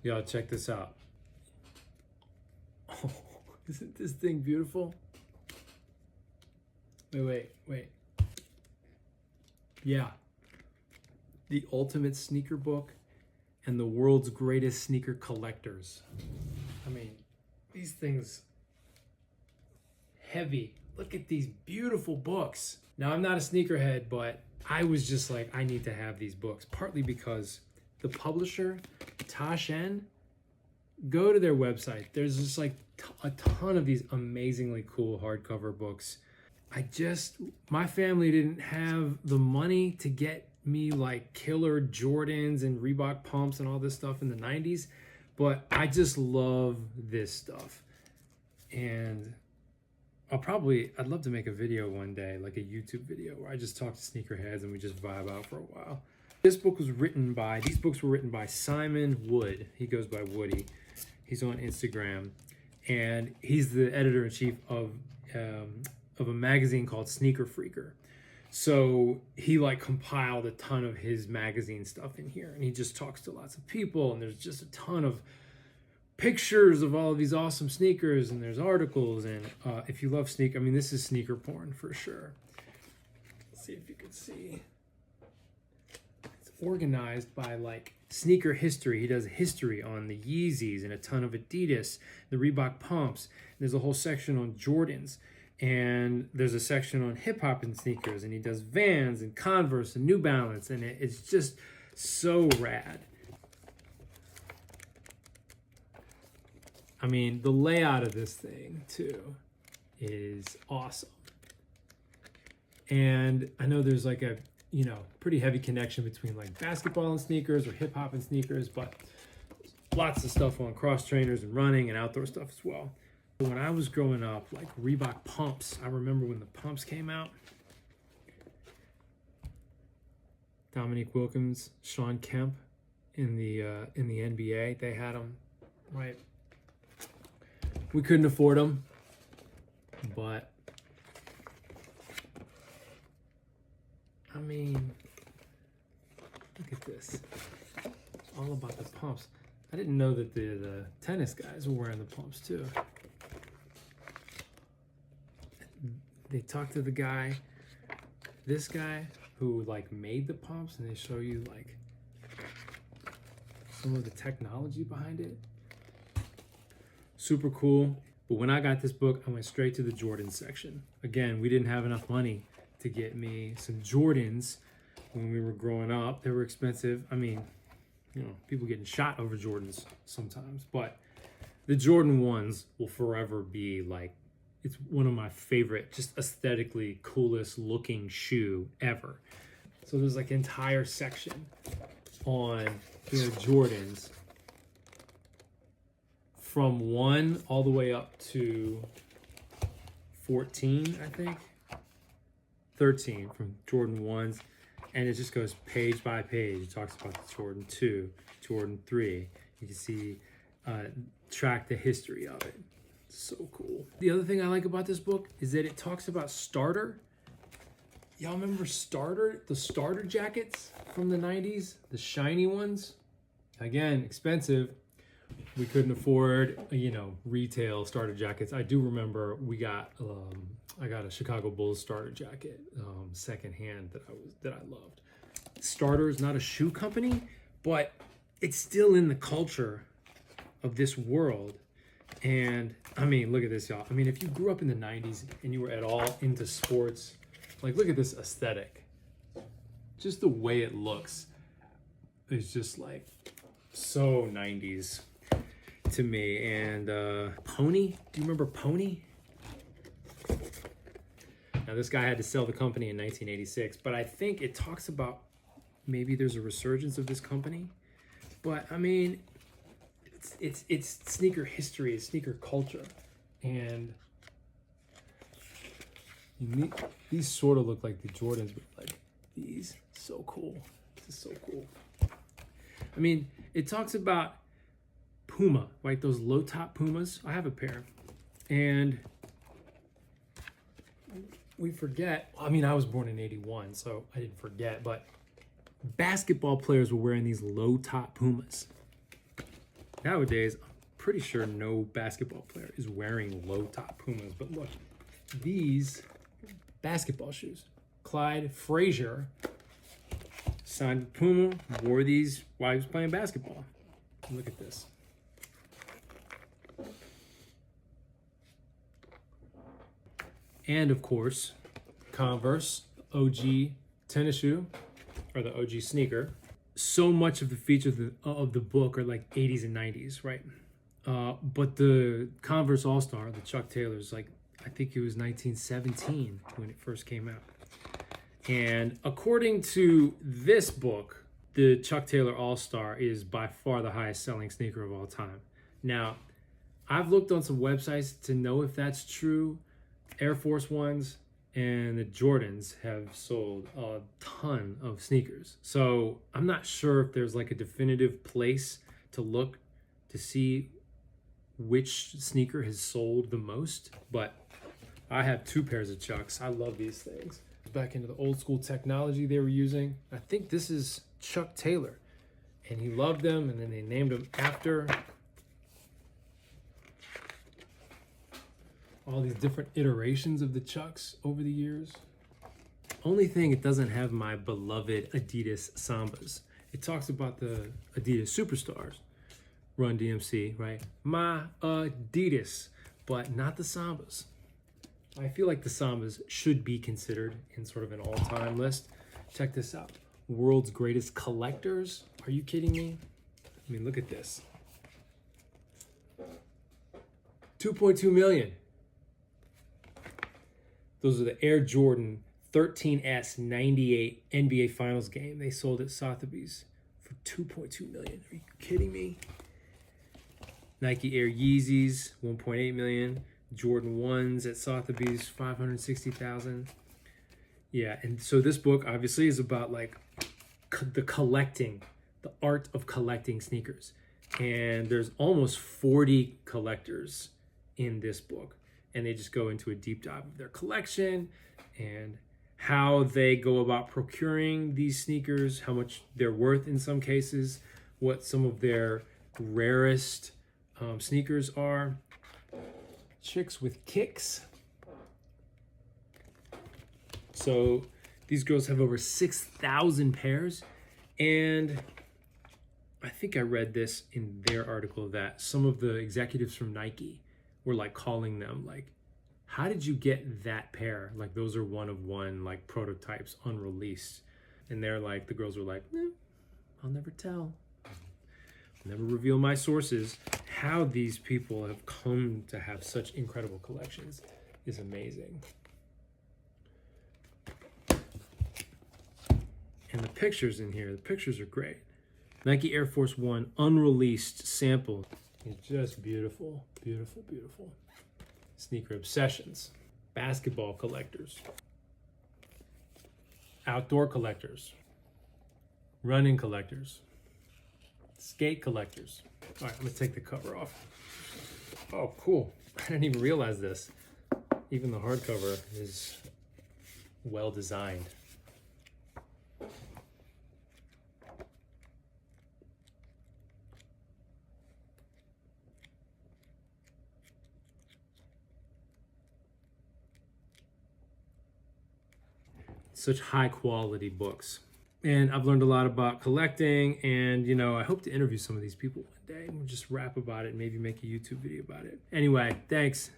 Y'all check this out. Oh, isn't this thing beautiful? Wait. Yeah. The Ultimate Sneaker Book and the World's Greatest Sneaker Collectors. I mean, these things, heavy. Look at these beautiful books. Now, I'm not a sneakerhead, but I was just like, I need to have these books, partly because the publisher, Taschen, go to their website. There's just like a ton of these amazingly cool hardcover books. My family didn't have the money to get me like killer Jordans and Reebok pumps and all this stuff in the 90s, but I just love this stuff. And I'd love to make a video one day, like a YouTube video where I just talk to sneakerheads and we just vibe out for a while. These books were written by Simon Wood. He goes by Woody. He's on Instagram, and he's the editor-in-chief of a magazine called Sneaker Freaker. So he like compiled a ton of his magazine stuff in here, and he just talks to lots of people, and there's just a ton of pictures of all of these awesome sneakers, and there's articles. And if you love sneaker, I mean, this is sneaker porn for sure. Let's see if you can see. It's organized by like sneaker history. He does history on the Yeezys and a ton of Adidas, the Reebok pumps. There's a whole section on Jordans, and there's a section on hip hop and sneakers, and he does Vans and Converse and New Balance, and it's just so rad. I mean, the layout of this thing too is awesome. And I know there's like a, pretty heavy connection between like basketball and sneakers or hip hop and sneakers, but lots of stuff on cross trainers and running and outdoor stuff as well. When I was growing up, like Reebok pumps, I remember when the pumps came out. Dominique Wilkins, Sean Kemp in the NBA, they had them, right? We couldn't afford them, but I mean, look at this. It's all about the pumps. I didn't know that the tennis guys were wearing the pumps too. They talk to the guy, this guy who like made the pumps, and they show you like some of the technology behind it. Super cool. But when I got this book, I went straight to the Jordan section. Again, we didn't have enough money to get me some Jordans when we were growing up. They were expensive. I mean, people getting shot over Jordans sometimes, but the Jordan 1s will forever be like, it's one of my favorite, just aesthetically coolest looking shoe ever. So there's like an entire section on Jordans from 1 all the way up to 14, I think. 13 from Jordan 1s. And it just goes page by page. It talks about the Jordan 2, Jordan 3. You can see, track the history of it. So cool. The other thing I like about this book is that it talks about Starter. Y'all remember Starter? The Starter jackets from the 90s? The shiny ones? Again, expensive. We couldn't afford, retail starter jackets. I do remember I got a Chicago Bulls starter jacket, secondhand that I loved. Starter is not a shoe company, but it's still in the culture of this world. And I mean, look at this, y'all. I mean, if you grew up in the 90s and you were at all into sports, like look at this aesthetic. Just the way it looks is just like so 90s. To me. And Pony, do you remember Pony? Now this guy had to sell the company in 1986, but I think it talks about maybe there's a resurgence of this company. But I mean, it's sneaker history, it's sneaker culture, and these sort of look like the Jordans, but like these, so cool. This is so cool. I mean, it talks about Puma, like those low top Pumas. I have a pair, and we forget. I mean, I was born in '81, so I didn't forget. But basketball players were wearing these low top Pumas. Nowadays, I'm pretty sure no basketball player is wearing low top Pumas, but look, these basketball shoes. Clyde Frazier signed with Puma, wore these while he was playing basketball. Look at this. And of course, Converse OG tennis shoe, or the OG sneaker. So much of the features of the book are like 80s and 90s, right? But the Converse All-Star, the Chuck Taylor's, like, I think it was 1917 when it first came out. And according to this book, the Chuck Taylor All-Star is by far the highest selling sneaker of all time. Now, I've looked on some websites to know if that's true. Air Force Ones and the Jordans have sold a ton of sneakers. So I'm not sure if there's like a definitive place to look to see which sneaker has sold the most, but I have 2 pairs of Chucks. I love these things. Back into the old school technology they were using. I think this is Chuck Taylor, and he loved them, and then they named them after all these different iterations of the Chucks over the years. Only thing, it doesn't have my beloved Adidas Sambas. It talks about the Adidas Superstars, Run DMC, right? My Adidas, but not the Sambas. I feel like the Sambas should be considered in sort of an all-time list. Check this out. World's greatest collectors. Are you kidding me? I mean, look at this. 2.2 million. Those are the Air Jordan 13S 98 NBA Finals game. They sold at Sotheby's for 2.2 million. Are you kidding me? Nike Air Yeezys, 1.8 million. Jordan 1s at Sotheby's, 560,000. Yeah, and so this book obviously is about like the art of collecting sneakers. And there's almost 40 collectors in this book. And they just go into a deep dive of their collection and how they go about procuring these sneakers, how much they're worth in some cases, what some of their rarest sneakers are. Chicks with kicks. So these girls have over 6,000 pairs, and I think I read this in their article that some of the executives from Nike were like calling them like, how did you get that pair? Like, those are one of one, like, prototypes unreleased. And they're like, the girls were like, I'll never tell. I'll never reveal my sources. How these people have come to have such incredible collections is amazing. And the pictures in here, the pictures are great. Nike Air Force One unreleased sample. It's just beautiful, beautiful, beautiful. Sneaker obsessions. Basketball collectors. Outdoor collectors. Running collectors. Skate collectors. All right, let's take the cover off. Oh, cool. I didn't even realize this. Even the hardcover is well designed. Such high quality books. And I've learned a lot about collecting, and you know, I hope to interview some of these people one day and we'll just rap about it and maybe make a YouTube video about it. Anyway, thanks.